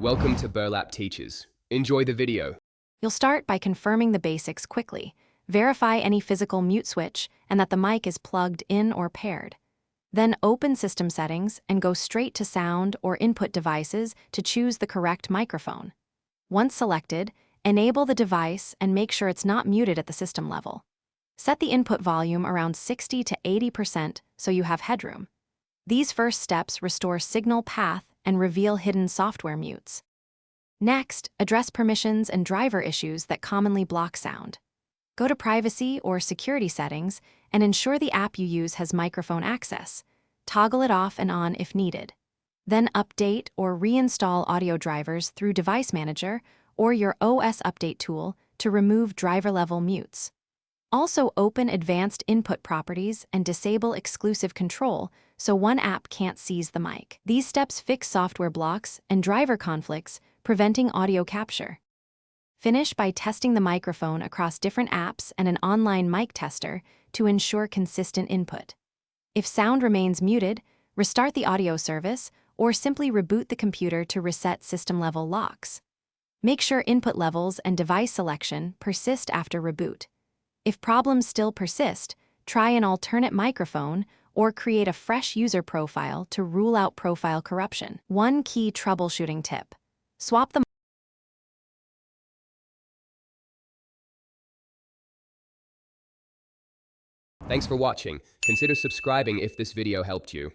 Welcome to Burlap Teachers. Enjoy the video. You'll start by confirming the basics quickly. Verify any physical mute switch and that the mic is plugged in or paired. Then open System Settings and go straight to Sound or Input Devices to choose the correct microphone. Once selected, enable the device and make sure it's not muted at the system level. Set the input volume around 60 to 80% so you have headroom. These first steps restore signal path and reveal hidden software mutes. Next, address permissions and driver issues that commonly block sound. Go to Privacy or Security Settings and ensure the app you use has microphone access. Toggle it off and on if needed. Then update or reinstall audio drivers through Device Manager or your OS update tool to remove driver-level mutes. Also open Advanced Input Properties and disable Exclusive Control so one app can't seize the mic. These steps fix software blocks and driver conflicts, preventing audio capture. Finish by testing the microphone across different apps and an online mic tester to ensure consistent input. If sound remains muted, restart the audio service or simply reboot the computer to reset system-level locks. Make sure input levels and device selection persist after reboot. If problems still persist, try an alternate microphone or create a fresh user profile to rule out profile corruption. One key troubleshooting tip: swap the Thanks for watching. Consider subscribing if this video helped you.